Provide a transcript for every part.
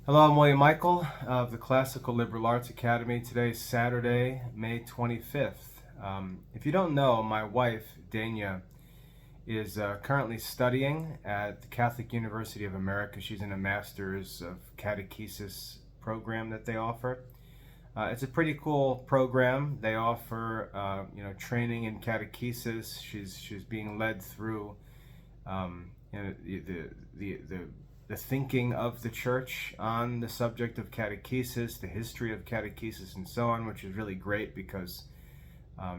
Hello, I'm William Michael of the Classical Liberal Arts Academy. Today is Saturday, May 25th. If you don't know, my wife, Dania, is currently studying at the Catholic University of America. She's in a Master's of Catechesis program that they offer. It's a pretty cool program. They offer, training in catechesis. She's being led through the thinking of the church on the subject of catechesis, the history of catechesis, and so on, which is really great because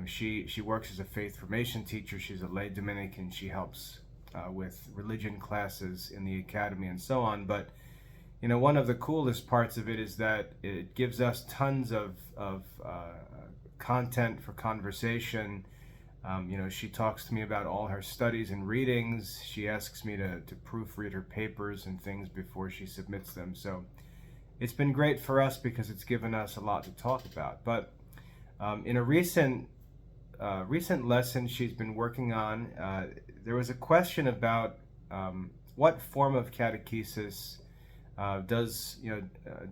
she works as a faith formation teacher. She's a lay Dominican. She helps with religion classes in the academy and so on. But one of the coolest parts of it is that it gives us tons of content for conversation. She talks to me about all her studies and readings. She asks me to proofread her papers and things before she submits them. So it's been great for us because it's given us a lot to talk about. But in a recent lesson she's been working on, there was a question about what form of catechesis does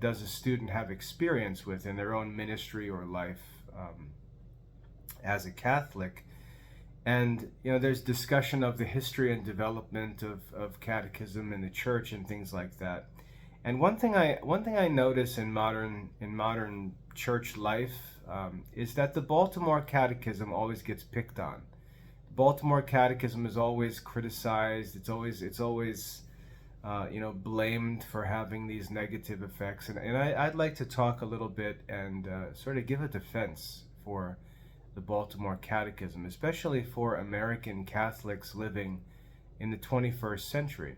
a student have experience with in their own ministry or life as a Catholic. And there's discussion of the history and development of catechism in the church and things like that. And one thing I notice in modern church life is that the Baltimore Catechism always gets picked on. The Baltimore Catechism is always criticized. It's always blamed for having these negative effects. And I'd like to talk a little bit and sort of give a defense for the Baltimore Catechism, especially for American Catholics living in the 21st century.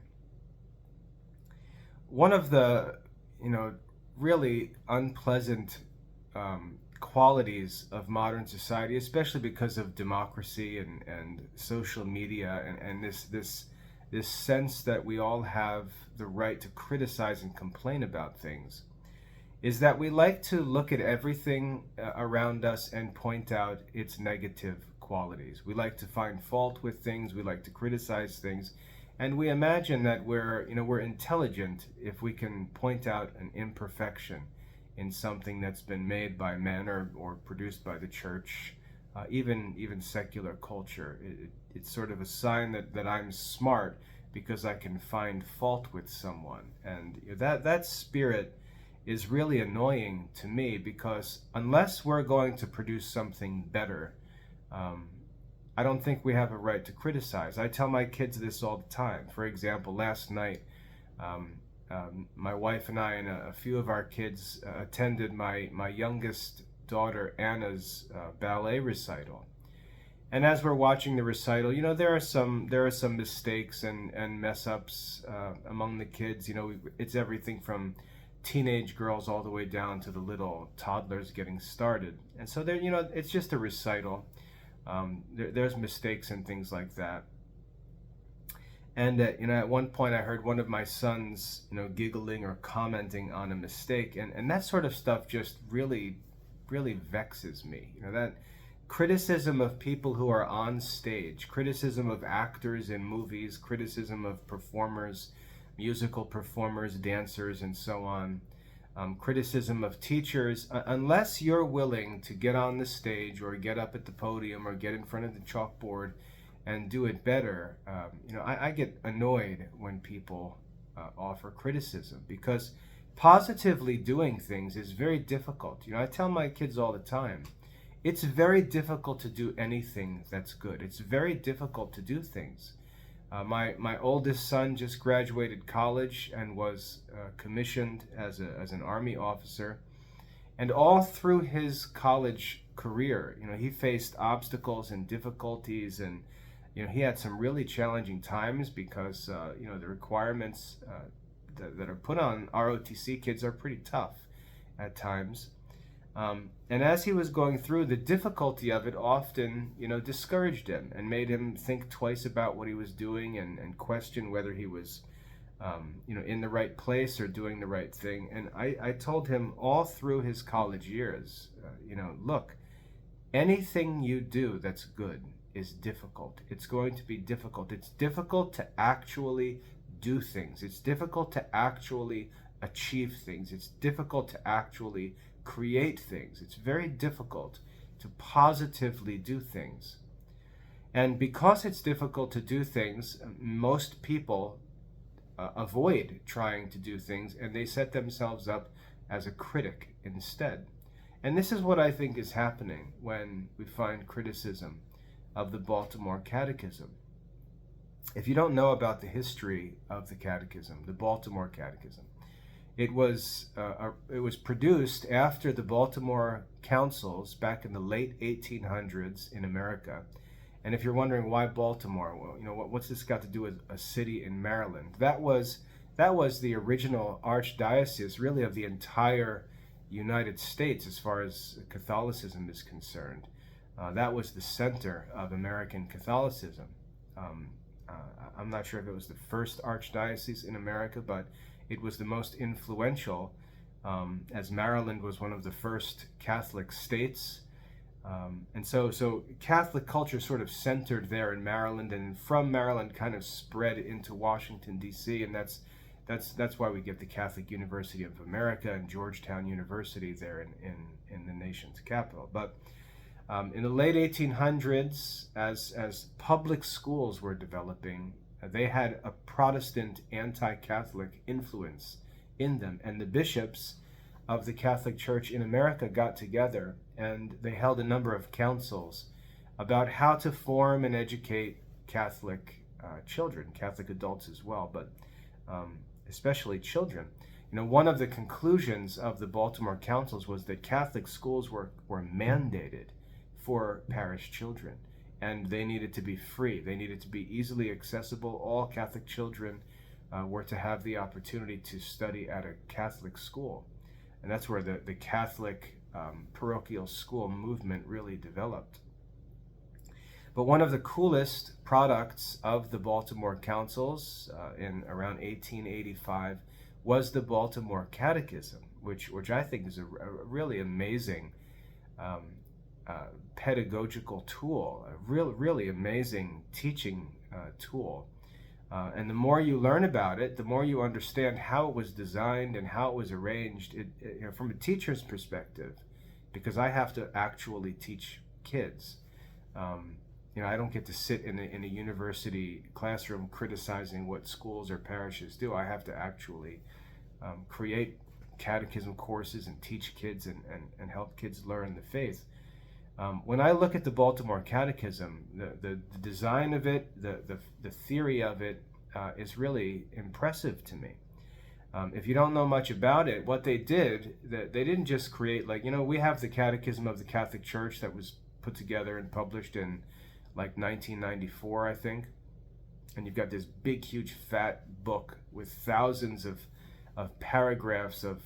One of the, really unpleasant qualities of modern society, especially because of democracy and social media and this sense that we all have the right to criticize and complain about things, is that we like to look at everything around us and point out its negative qualities. We like to find fault with things, we like to criticize things, and we imagine that we're intelligent if we can point out an imperfection in something that's been made by men or produced by the church, even secular culture. It's sort of a sign that I'm smart because I can find fault with someone. And that spirit is really annoying to me, because unless we're going to produce something better, I don't think we have a right to criticize. I tell my kids this all the time. For example, last night, my wife and I and a few of our kids attended my youngest daughter Anna's ballet recital. And as we're watching the recital, there are some mistakes and mess ups among the kids. It's everything from teenage girls all the way down to the little toddlers getting started. And so there, it's just a recital. There's mistakes and things like that. And at one point I heard one of my sons, giggling or commenting on a mistake, and that sort of stuff just really, really vexes me. That criticism of people who are on stage, criticism of actors in movies, criticism of performers, musical performers, dancers, and so on, criticism of teachers, unless you're willing to get on the stage or get up at the podium or get in front of the chalkboard and do it better. I get annoyed when people offer criticism, because positively doing things is very difficult. I tell my kids all the time, it's very difficult to do anything that's good. It's very difficult to do things. My oldest son just graduated college and was commissioned as an Army officer. And all through his college career, he faced obstacles and difficulties, and he had some really challenging times because the requirements that are put on ROTC kids are pretty tough at times. And as he was going through, the difficulty of it often, discouraged him and made him think twice about what he was doing and question whether he was, in the right place or doing the right thing. And I told him all through his college years, look, anything you do that's good is difficult. It's going to be difficult. It's difficult to actually do things. It's difficult to actually achieve things. It's difficult to actually create things. It's very difficult to positively do things. And because it's difficult to do things, most people avoid trying to do things, and they set themselves up as a critic instead. And this is what I think is happening when we find criticism of the Baltimore Catechism. If you don't know about the history of the Catechism, the Baltimore Catechism, it was produced after the Baltimore councils back in the late 1800s in America. And if you're wondering why Baltimore, well, what's this got to do with a city in Maryland? That was the original archdiocese, really, of the entire United States as far as Catholicism is concerned. That was the center of American Catholicism. I'm not sure if it was the first archdiocese in America, but it was the most influential, as Maryland was one of the first Catholic states. And so Catholic culture sort of centered there in Maryland, and from Maryland kind of spread into Washington, D.C., and that's why we get the Catholic University of America and Georgetown University there in the nation's capital. But in the late 1800s, as public schools were developing, they had a Protestant anti-Catholic influence in them, and the bishops of the Catholic Church in America got together and they held a number of councils about how to form and educate Catholic children, Catholic adults as well, but especially children. One of the conclusions of the Baltimore councils was that Catholic schools were mandated for parish children, and they needed to be free. They needed to be easily accessible. All Catholic children were to have the opportunity to study at a Catholic school. And that's where the Catholic parochial school movement really developed. But one of the coolest products of the Baltimore councils in around 1885 was the Baltimore Catechism, which I think is a really amazing pedagogical tool, a really amazing teaching tool. And the more you learn about it, the more you understand how it was designed and how it was arranged. From a teacher's perspective, because I have to actually teach kids. I don't get to sit in a university classroom criticizing what schools or parishes do. I have to actually create catechism courses and teach kids and help kids learn the faith. When I look at the Baltimore Catechism, the design of it, the theory of it is really impressive to me. If you don't know much about it, what they did, they didn't just create, we have the Catechism of the Catholic Church that was put together and published in 1994, I think. And you've got this big, huge, fat book with thousands of paragraphs of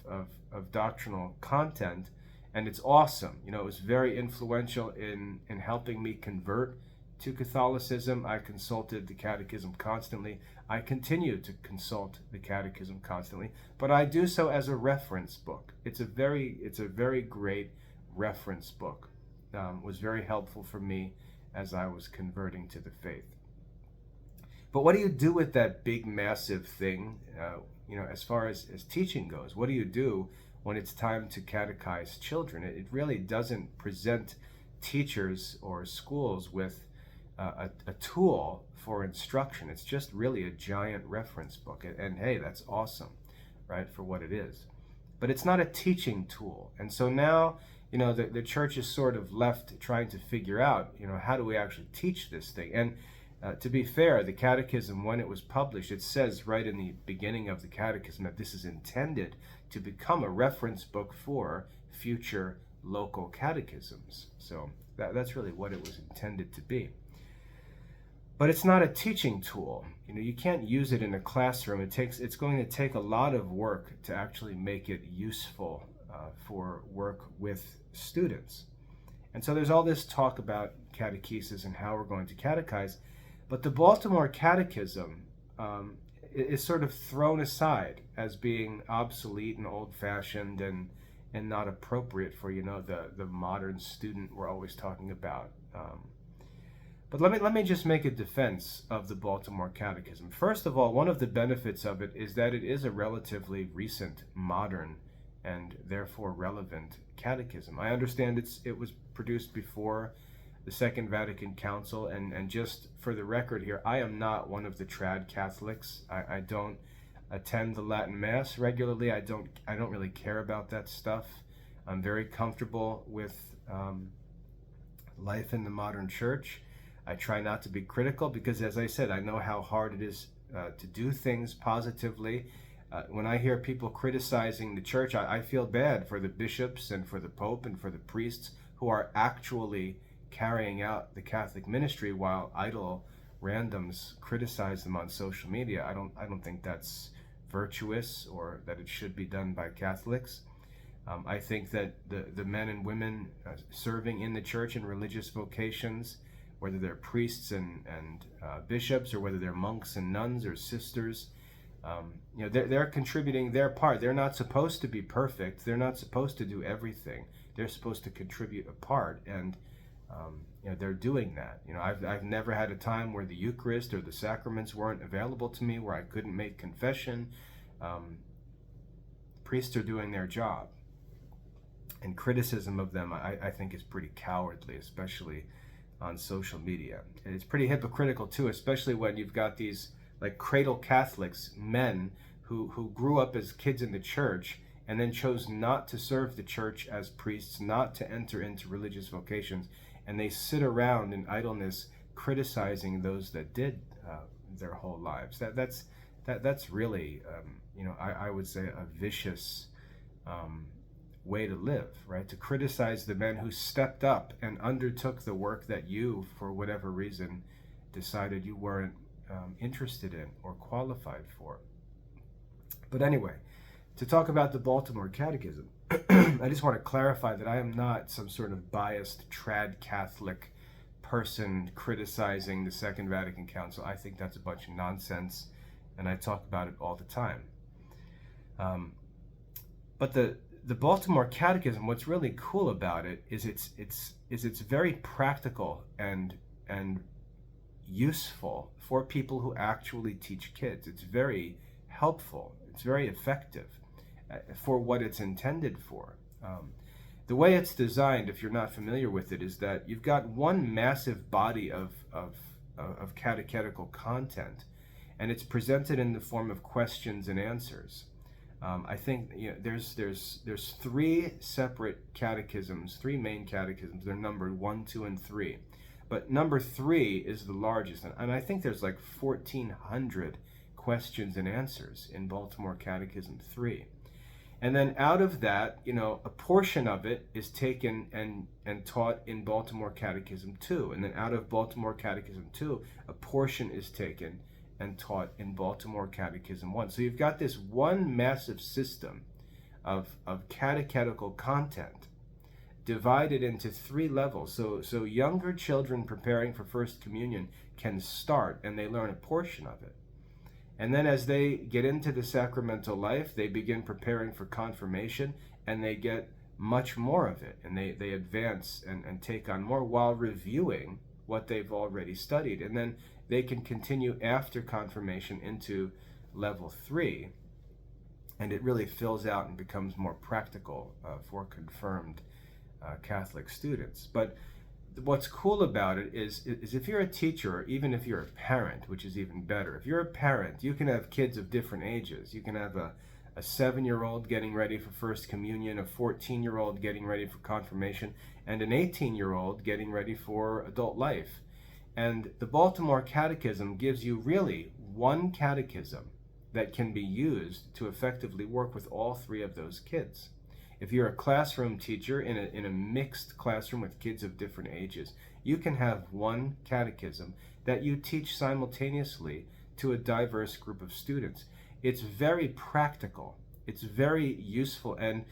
doctrinal content. And it's awesome. It was very influential in helping me convert to Catholicism. I consulted the Catechism constantly. I continue to consult the Catechism constantly, but I do so as a reference book. It's a very great reference book. Was very helpful for me as I was converting to the faith. But what do you do with that big, massive thing? As far as teaching goes, what do you do when it's time to catechize children? It really doesn't present teachers or schools with a tool for instruction. It's just really a giant reference book. And hey, that's awesome, right, for what it is. But it's not a teaching tool. And so now, the church is sort of left trying to figure out, how do we actually teach this thing? And to be fair, the Catechism, when it was published, it says right in the beginning of the Catechism that this is intended to become a reference book for future local catechisms. So that's really what it was intended to be. But it's not a teaching tool. You can't use it in a classroom. It's going to take a lot of work to actually make it useful for work with students. And so there's all this talk about catechesis and how we're going to catechize. But the Baltimore Catechism is sort of thrown aside as being obsolete and old-fashioned and not appropriate for the modern student we're always talking about. But let me just make a defense of the Baltimore Catechism. First of all, one of the benefits of it is that it is a relatively recent, modern, and therefore relevant catechism. I understand it was produced before the Second Vatican Council, and just for the record here, I am not one of the trad Catholics. I don't attend the Latin Mass regularly. I don't really care about that stuff. I'm very comfortable with life in the modern church. I try not to be critical because, as I said, I know how hard it is to do things positively. When I hear people criticizing the church, I feel bad for the bishops and for the Pope and for the priests who are actually carrying out the Catholic ministry while idle randoms criticize them on social media. I don't think that's virtuous or that it should be done by Catholics. I think that the men and women serving in the church in religious vocations, whether they're priests and bishops, or whether they're monks and nuns or sisters, they're contributing their part. They're not supposed to be perfect. They're not supposed to do everything. They're supposed to contribute a part, and they're doing that. I've never had a time where the Eucharist or the sacraments weren't available to me, where I couldn't make confession. Priests are doing their job, and criticism of them, I think, is pretty cowardly, especially on social media. And it's pretty hypocritical too, especially when you've got these like cradle Catholics, men who grew up as kids in the church and then chose not to serve the church as priests, not to enter into religious vocations, and they sit around in idleness criticizing those that did their whole lives. That's really I would say a vicious way to live, right? To criticize the men who stepped up and undertook the work that you, for whatever reason, decided you weren't interested in or qualified for. But anyway, to talk about the Baltimore Catechism, I just want to clarify that I am not some sort of biased trad Catholic person criticizing the Second Vatican Council. I think that's a bunch of nonsense, and I talk about it all the time. But the Baltimore Catechism, what's really cool about it is it's very practical and useful for people who actually teach kids. It's very helpful. It's very effective for what it's intended for. The way it's designed, if you're not familiar with it, is that you've got one massive body of catechetical content, and it's presented in the form of questions and answers. I think there's three separate catechisms, three main catechisms. They're numbered 1, 2, and 3. But number 3 is the largest, and I think there's like 1,400 questions and answers in Baltimore Catechism 3. And then out of that, a portion of it is taken and taught in Baltimore Catechism 2. And then out of Baltimore Catechism 2, a portion is taken and taught in Baltimore Catechism 1. So you've got this one massive system of catechetical content divided into 3 levels. So younger children preparing for First Communion can start and they learn a portion of it. And then as they get into the sacramental life, they begin preparing for confirmation and they get much more of it. And they advance and take on more while reviewing what they've already studied. And then they can continue after confirmation into level 3. And it really fills out and becomes more practical for confirmed Catholic students. But what's cool about it is if you're a teacher, or even if you're a parent, which is even better, if you're a parent, you can have kids of different ages. You can have a 7-year-old getting ready for First Communion, a 14-year-old getting ready for confirmation, and an 18-year-old getting ready for adult life. And the Baltimore Catechism gives you really one catechism that can be used to effectively work with all 3 of those kids. If you're a classroom teacher in a mixed classroom with kids of different ages, you can have one catechism that you teach simultaneously to a diverse group of students. It's very practical. It's very useful, and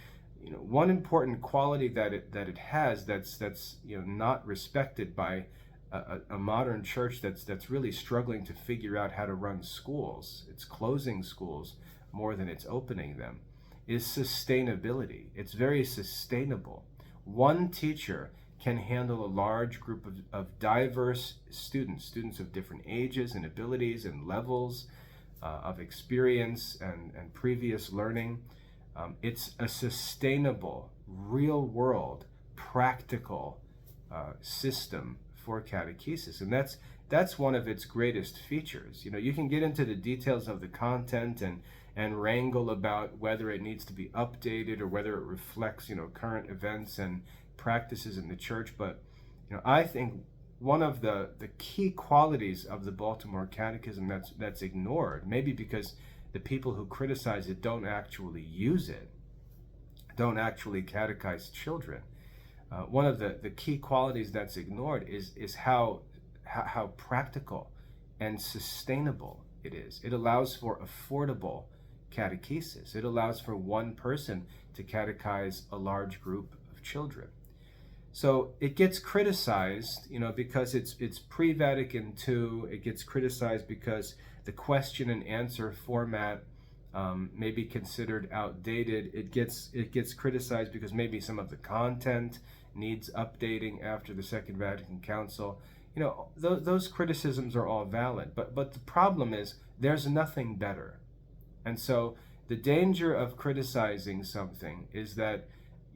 one important quality that it has that's not respected by a modern church that's really struggling to figure out how to run schools. It's closing schools more than it's opening them. Is sustainability. It's very sustainable. One teacher can handle a large group of diverse students of different ages and abilities and levels of experience and previous learning. It's a sustainable, real world, practical system for catechesis. And that's one of its greatest features. You can get into the details of the content and wrangle about whether it needs to be updated or whether it reflects, current events and practices in the church. But, I think one of the key qualities of the Baltimore Catechism that's ignored, maybe because the people who criticize it don't actually use it, don't actually catechize children. One of the key qualities that's ignored is how practical and sustainable it is. It allows for affordable catechesis. It allows for one person to catechize a large group of children. So it gets criticized, because it's pre-Vatican II. It gets criticized because the question and answer format may be considered outdated. It gets criticized because maybe some of the content needs updating after the Second Vatican Council. Those criticisms are all valid, but the problem is there's nothing better. And so the danger of criticizing something is that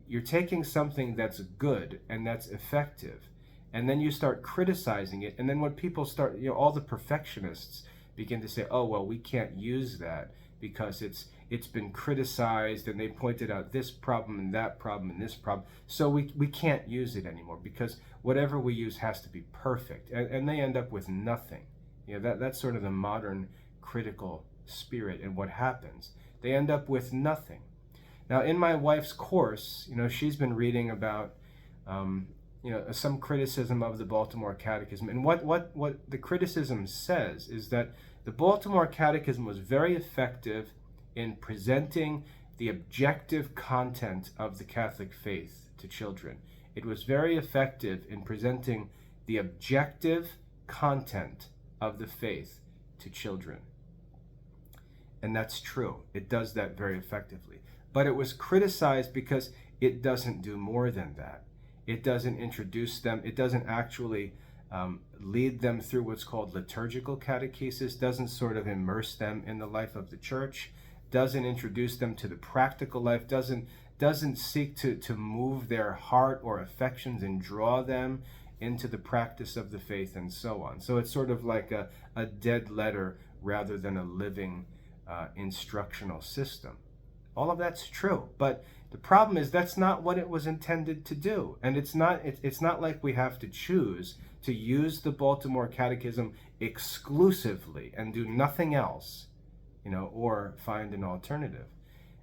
you're taking something that's good and that's effective, and then you start criticizing it, and then when people start, all the perfectionists begin to say, oh, well, we can't use that because it's been criticized and they pointed out this problem and that problem and this problem, so we can't use it anymore because whatever we use has to be perfect, and they end up with nothing. That's sort of the modern critical spirit. And what happens? They end up with nothing. Now, in my wife's course, she's been reading about some criticism of the Baltimore Catechism, and what the criticism says is that the Baltimore Catechism was very effective in presenting the objective content of the Catholic faith to children. It was very effective in presenting the objective content of the faith to children. And that's true. It does that very effectively. But it was criticized because it doesn't do more than that. It doesn't introduce them. It doesn't actually lead them through what's called liturgical catechesis, doesn't sort of immerse them in the life of the church, doesn't introduce them to the practical life, doesn't seek to move their heart or affections and draw them into the practice of the faith and so on. So it's sort of like a dead letter rather than a living instructional system. All of that's true, but the problem is that's not what it was intended to do, and it's not like we have to choose to use the Baltimore Catechism exclusively and do nothing else, or find an alternative.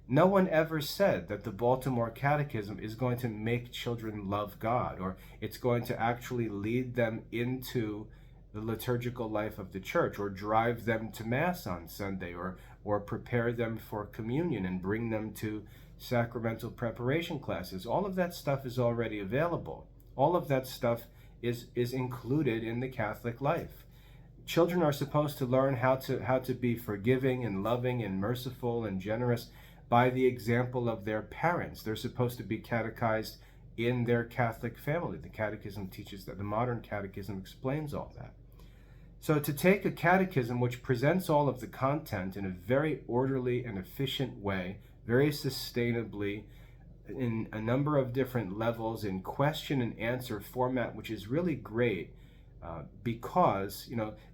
No one ever said that the Baltimore Catechism is going to make children love God, or it's going to actually lead them into the liturgical life of the church, or drive them to Mass on Sunday, or prepare them for communion and bring them to sacramental preparation classes. All of that stuff is already available. All of that stuff is included in the Catholic life. Children are supposed to learn how to be forgiving and loving and merciful and generous by the example of their parents. They're supposed to be catechized in their Catholic family. The Catechism teaches that. The modern Catechism explains all that. So to take a catechism which presents all of the content in a very orderly and efficient way, very sustainably, in a number of different levels, in question and answer format, which is really great, because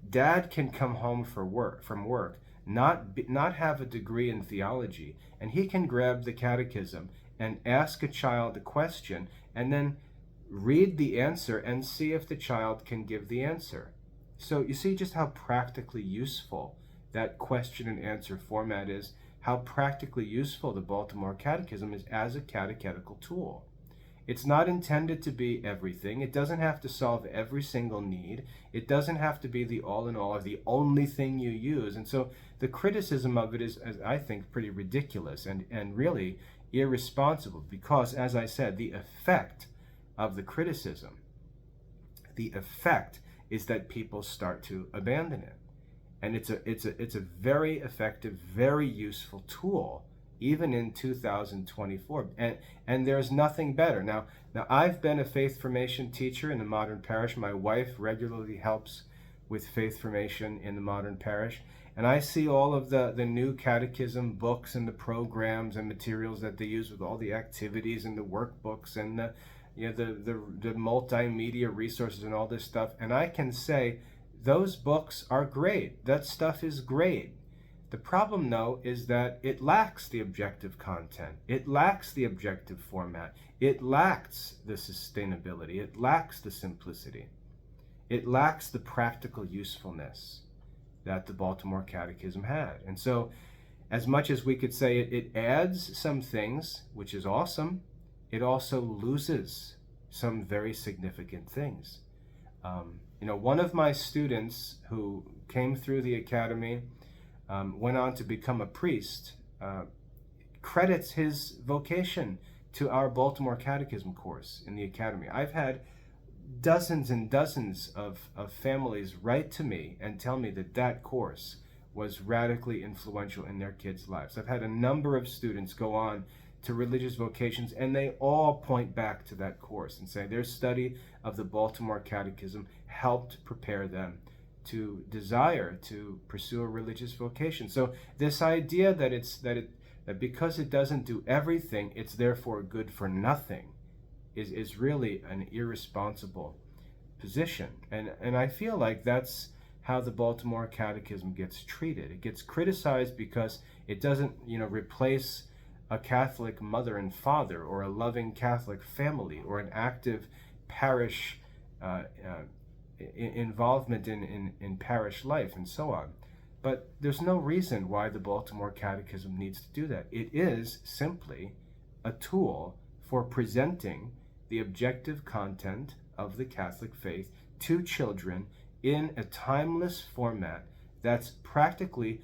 Dad can come home from work, not have a degree in theology, and he can grab the catechism and ask a child a question, and then read the answer and see if the child can give the answer. So you see just how practically useful that question and answer format is, how practically useful the Baltimore Catechism is as a catechetical tool. It's not intended to be everything. It doesn't have to solve every single need. It doesn't have to be the all in all or the only thing you use. And so the criticism of it is, I think, pretty ridiculous and really irresponsible, because, as I said, the effect of the criticism, the effect is that people start to abandon it. And it's a very effective, very useful tool, even in 2024. And there's nothing better. Now I've been a faith formation teacher in the modern parish. My wife regularly helps with faith formation in the modern parish. And I see all of the new catechism books and the programs and materials that they use with all the activities and the workbooks and the multimedia resources and all this stuff. And I can say those books are great. That stuff is great. The problem, though, is that it lacks the objective content. It lacks the objective format. It lacks the sustainability. It lacks the simplicity. It lacks the practical usefulness that the Baltimore Catechism had. And so, as much as we could say it adds some things, which is awesome, it also loses some very significant things. One of my students who came through the academy, went on to become a priest, credits his vocation to our Baltimore Catechism course in the academy. I've had dozens and dozens of families write to me and tell me that course was radically influential in their kids' lives. I've had a number of students go on to religious vocations, and they all point back to that course and say their study of the Baltimore Catechism helped prepare them to desire to pursue a religious vocation. So this idea that because it doesn't do everything, it's therefore good for nothing, is really an irresponsible position. And I feel like that's how the Baltimore Catechism gets treated. It gets criticized because it doesn't, replace a Catholic mother and father, or a loving Catholic family, or an active parish involvement in parish life, and so on. But there's no reason why the Baltimore Catechism needs to do that. It is simply a tool for presenting the objective content of the Catholic faith to children in a timeless format that's practically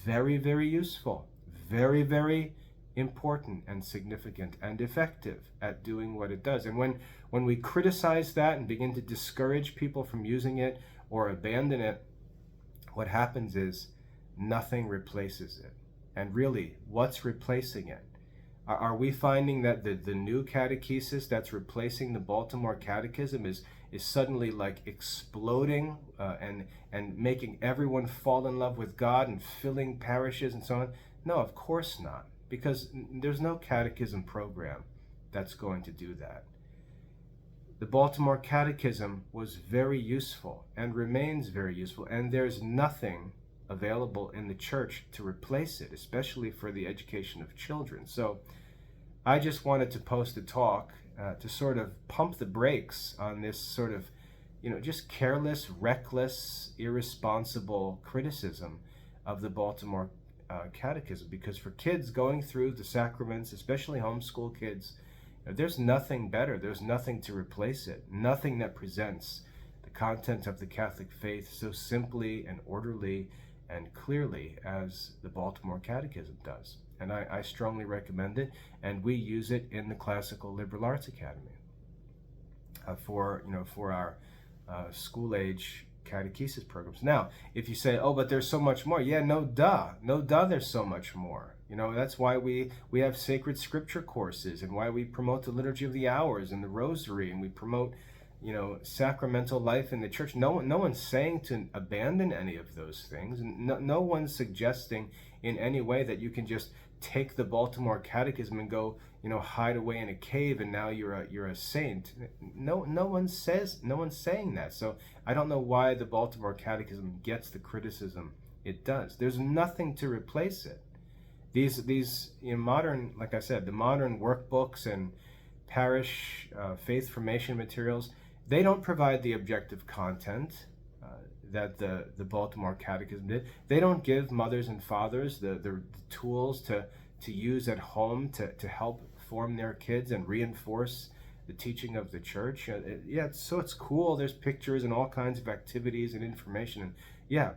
very, very useful, very, very important and significant and effective at doing what it does. And when we criticize that and begin to discourage people from using it or abandon it, what happens is nothing replaces it. And really, what's replacing it? Are we finding that the new catechesis that's replacing the Baltimore Catechism is suddenly like exploding and making everyone fall in love with God and filling parishes and so on? No, of course not, because there's no catechism program that's going to do that. The Baltimore Catechism was very useful and remains very useful, and there's nothing available in the church to replace it, especially for the education of children. So I just wanted to post a talk to sort of pump the brakes on this sort of, just careless, reckless, irresponsible criticism of the Baltimore Catechism. Because for kids going through the sacraments, especially homeschool kids, there's nothing better. There's nothing to replace it. Nothing that presents the content of the Catholic faith so simply and orderly and clearly as the Baltimore Catechism does. And I strongly recommend it, and we use it in the Classical Liberal Arts Academy for our school-age catechesis programs. Now, if you say, oh, but there's so much more. Yeah, no duh, there's so much more. That's why we have sacred scripture courses, and why we promote the Liturgy of the Hours and the Rosary, and we promote sacramental life in the church. No one's saying to abandon any of those things. No one's suggesting in any way that you can just take the Baltimore Catechism and go, hide away in a cave and now you're a saint. No one's saying that. So I don't know why the Baltimore Catechism gets the criticism it does. There's nothing to replace it. These modern, like I said, the modern workbooks and parish faith formation materials, they don't provide the objective content that the Baltimore Catechism did. They don't give mothers and fathers the tools to use at home to help form their kids and reinforce the teaching of the church. So it's cool. There's pictures and all kinds of activities and information.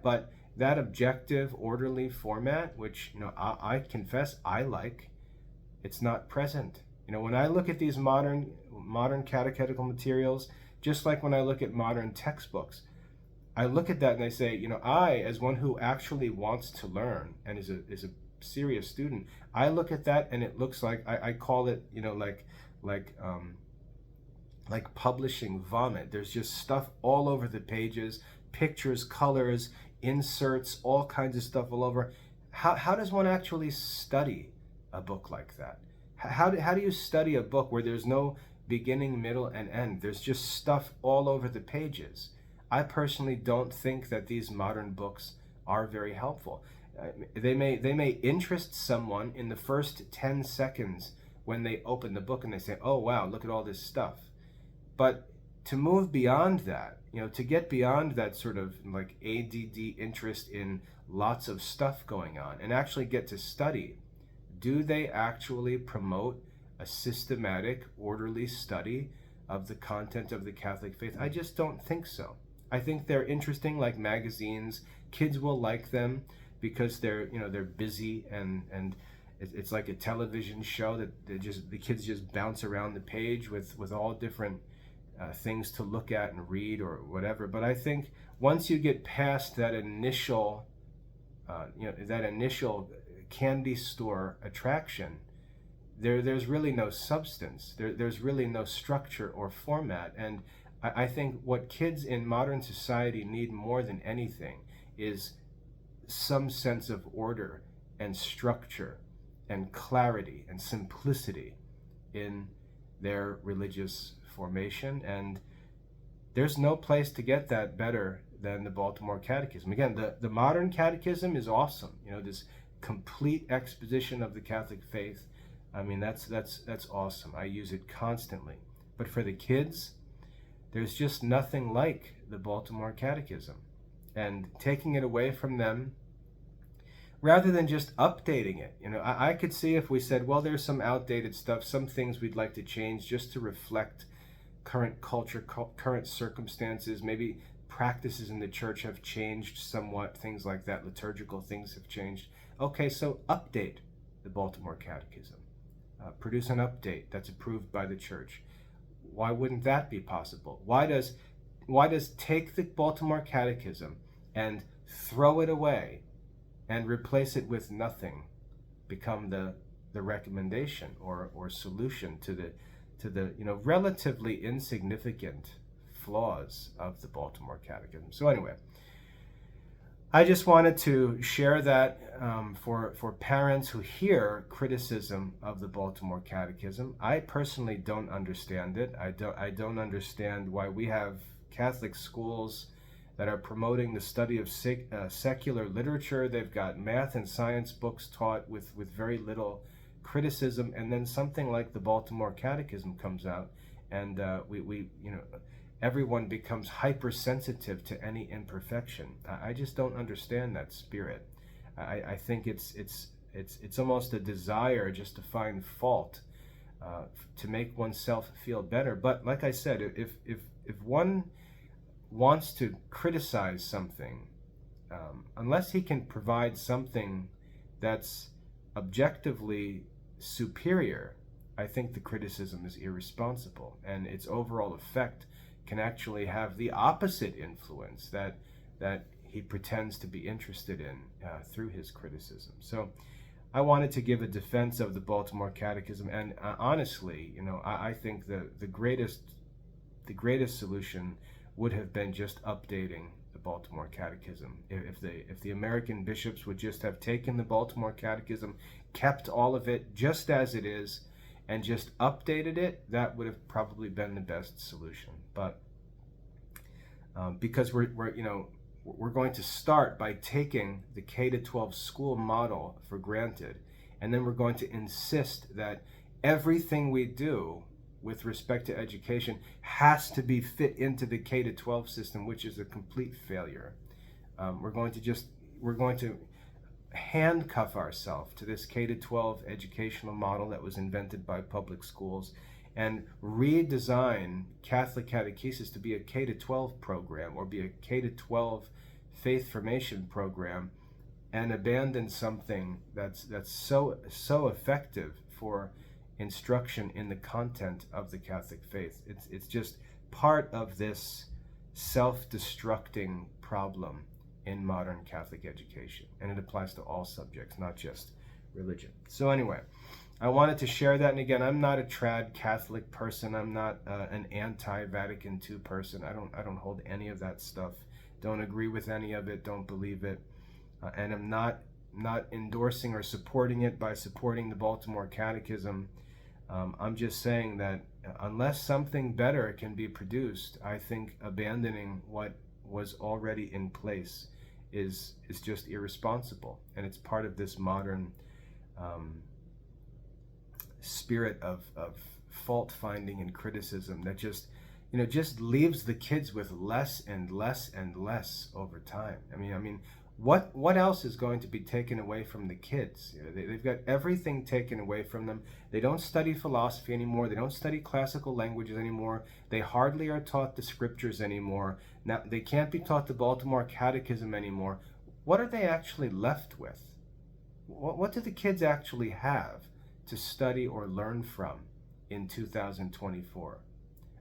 But that objective, orderly format, which I confess I like, it's not present. When I look at these modern catechetical materials, just like when I look at modern textbooks, I look at that and I say, I, as one who actually wants to learn and is a serious student, I look at that and it looks like, I call it, like publishing vomit. There's just stuff all over the pages, pictures, colors, inserts, all kinds of stuff all over. How does one actually study a book like that? How do you study a book where there's no beginning, middle, and end? There's just stuff all over the pages. I personally don't think that these modern books are very helpful. They may interest someone in the first 10 seconds when they open the book and they say, oh wow, look at all this stuff. But to move beyond that, to get beyond that sort of like ADD interest in lots of stuff going on and actually get to study, do they actually promote a systematic, orderly study of the content of the Catholic faith? I just don't think so. I think they're interesting like magazines. Kids will like them because they're busy and it's like a television show that the kids just bounce around the page with all different things to look at and read or whatever. But I think once you get past that initial candy store attraction, there's really no substance. There's really no structure or format. And I think what kids in modern society need more than anything is some sense of order and structure and clarity and simplicity in their religious formation. And there's no place to get that better than the Baltimore Catechism. Again, the modern catechism is awesome. This complete exposition of the Catholic faith. I mean, that's awesome. I use it constantly. But for the kids, there's just nothing like the Baltimore Catechism. And taking it away from them, rather than just updating it, I could see if we said, well, there's some outdated stuff, some things we'd like to change just to reflect current culture, current circumstances, maybe practices in the church have changed somewhat, things like that, liturgical things have changed. Okay, so update the Baltimore Catechism. Produce an update that's approved by the church. Why wouldn't that be possible? Why does take the Baltimore Catechism and throw it away and replace it with nothing become the recommendation or solution to the relatively insignificant flaws of the Baltimore Catechism? So anyway, I just wanted to share that for parents who hear criticism of the Baltimore Catechism. I personally don't understand it. I don't understand why we have Catholic schools that are promoting the study of secular literature. They've got math and science books taught with very little criticism, and then something like the Baltimore Catechism comes out, and everyone becomes hypersensitive to any imperfection. I just don't understand that spirit. I think it's almost a desire just to find fault, to make oneself feel better. But like I said, if one wants to criticize something, unless he can provide something that's objectively superior, I think the criticism is irresponsible, and its overall effect can actually have the opposite influence that he pretends to be interested in through his criticism. So I wanted to give a defense of the Baltimore Catechism, and honestly, I think the greatest solution would have been just updating the Baltimore Catechism. If the American bishops would just have taken the Baltimore Catechism, kept all of it just as it is, and just updated it, that would have probably been the best solution. But because we're going to start by taking the K-12 school model for granted, and then we're going to insist that everything we do with respect to education has to be fit into the K-12 system, which is a complete failure. We're going to handcuff ourselves to this K-12 educational model that was invented by public schools, and redesign Catholic catechesis to be a K-12 program or be a K-12 faith formation program, and abandon something that's so effective for instruction in the content of the Catholic faith. It's just part of this self-destructing problem in modern Catholic education, and it applies to all subjects, not just religion. So anyway, I wanted to share that. And again, I'm not a trad Catholic person. I'm not an anti-Vatican II person. I don't hold any of that stuff. Don't agree with any of it. Don't believe it. And I'm not endorsing or supporting it by supporting the Baltimore Catechism. I'm just saying that unless something better can be produced, I think abandoning what was already in place is just irresponsible. And it's part of this modern spirit of fault finding and criticism that just leaves the kids with less and less and less over time. I mean what else is going to be taken away from the kids? They've got everything taken away from them. They don't study philosophy anymore. They don't study classical languages anymore. They hardly are taught the scriptures anymore. Now they can't be taught the Baltimore Catechism anymore. What are they actually left with? What do the kids actually have to study or learn from in 2024?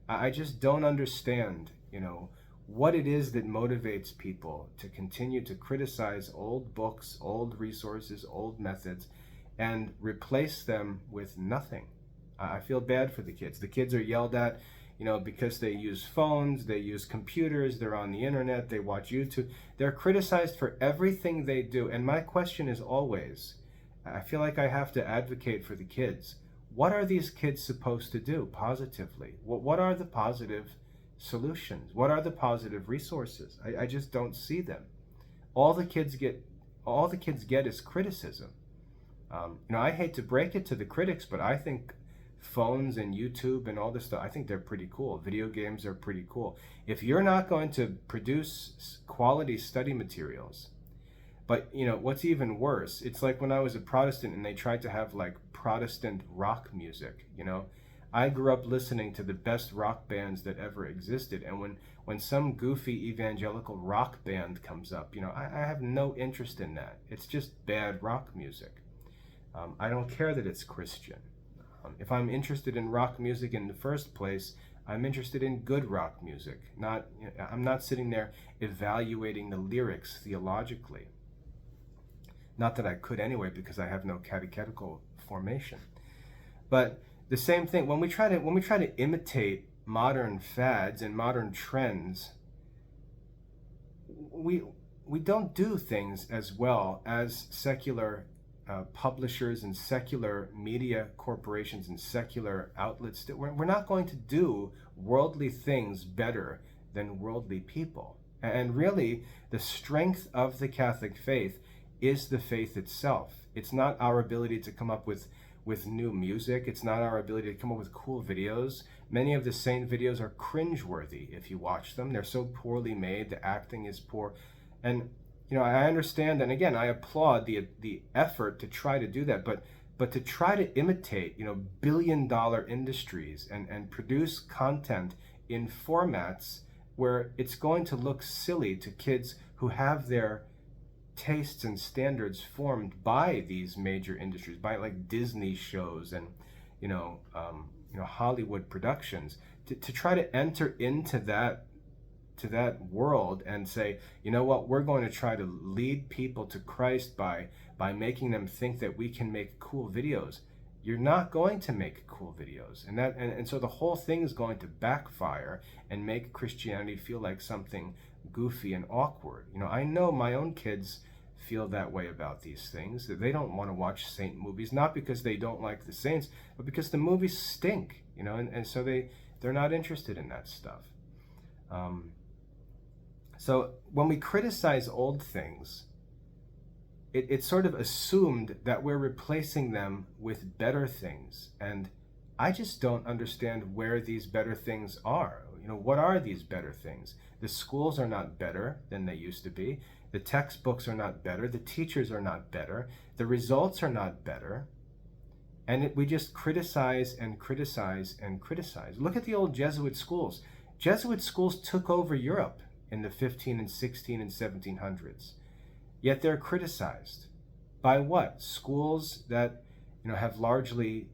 I just don't understand, what it is that motivates people to continue to criticize old books, old resources, old methods, and replace them with nothing. I feel bad for the kids. The kids are yelled at, because they use phones, they use computers, they're on the internet, they watch YouTube. They're criticized for everything they do. And my question is always, I feel like I have to advocate for the kids. What are these kids supposed to do positively? What are the positive solutions? What are the positive resources? I just don't see them. All the kids get is criticism. I hate to break it to the critics, but I think phones and YouTube and all this stuff, I think they're pretty cool. Video games are pretty cool. If you're not going to produce quality study materials, but what's even worse, it's like when I was a Protestant and they tried to have like Protestant rock music. I grew up listening to the best rock bands that ever existed, and when some goofy evangelical rock band comes up, I have no interest in that. It's just bad rock music. I don't care that it's Christian. If I'm interested in rock music in the first place, I'm interested in good rock music. I'm not sitting there evaluating the lyrics theologically. Not that I could anyway, because I have no catechetical formation. But the same thing, when we try to imitate modern fads and modern trends, we don't do things as well as secular publishers and secular media corporations and secular outlets. We're not going to do worldly things better than worldly people. And really, the strength of the Catholic faith is the faith itself. It's not our ability to come up with new music. It's not our ability to come up with cool videos. Many of the saint videos are cringeworthy if you watch them. They're so poorly made. The acting is poor. And I understand, and again, I applaud the effort to try to do that, but to try to imitate, billion-dollar industries and produce content in formats where it's going to look silly to kids who have their tastes and standards formed by these major industries, by like Disney shows and Hollywood productions, to try to enter into that world and say, we're going to try to lead people to Christ by making them think that we can make cool videos. You're not going to make cool videos, and so the whole thing is going to backfire and make Christianity feel like something goofy and awkward. I know my own kids feel that way about these things, that they don't want to watch saint movies, not because they don't like the saints, but because the movies stink, and so they're not interested in that stuff. So when we criticize old things, it's sort of assumed that we're replacing them with better things, and I just don't understand where these better things are. What are these better things? The schools are not better than they used to be. The textbooks are not better. The teachers are not better. The results are not better. And we just criticize and criticize and criticize. Look at the old Jesuit schools. Jesuit schools took over Europe in the 15 and 16 and 1700s. Yet they're criticized. By what? Schools that have largely,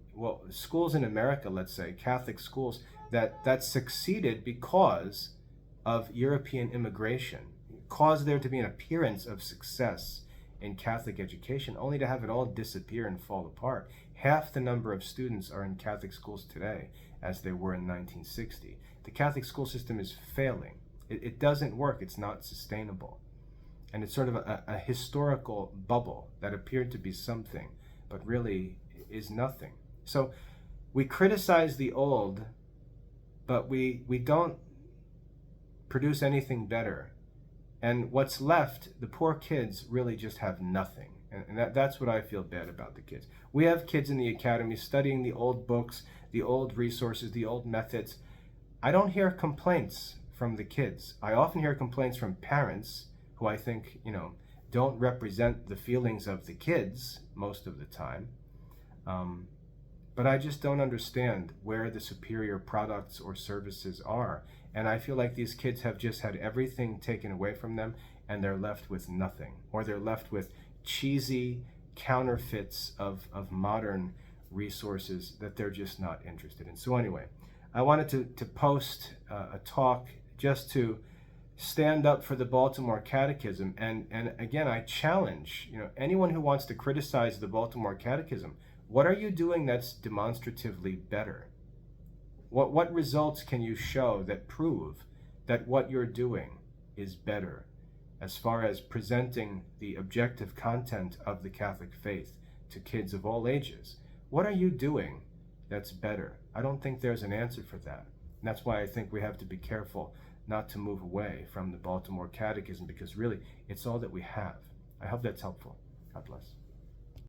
schools in America, let's say, Catholic schools, that succeeded because of European immigration, caused there to be an appearance of success in Catholic education, only to have it all disappear and fall apart. Half the number of students are in Catholic schools today as they were in 1960. The Catholic school system is failing. It doesn't work. It's not sustainable. And it's sort of a historical bubble that appeared to be something, but really is nothing. So we criticize the old, but we don't produce anything better. And what's left, the poor kids really just have nothing. And that's what I feel bad about the kids. We have kids in the academy studying the old books, the old resources, the old methods. I don't hear complaints from the kids. I often hear complaints from parents who I think, don't represent the feelings of the kids most of the time. But I just don't understand where the superior products or services are. And I feel like these kids have just had everything taken away from them, and they're left with nothing. Or they're left with cheesy counterfeits of modern resources that they're just not interested in. So anyway, I wanted to post a talk just to stand up for the Baltimore Catechism. And again, I challenge anyone who wants to criticize the Baltimore Catechism. What are you doing that's demonstratively better? What results can you show that prove that what you're doing is better as far as presenting the objective content of the Catholic faith to kids of all ages? What are you doing that's better? I don't think there's an answer for that. And that's why I think we have to be careful not to move away from the Baltimore Catechism, because really it's all that we have. I hope that's helpful. God bless.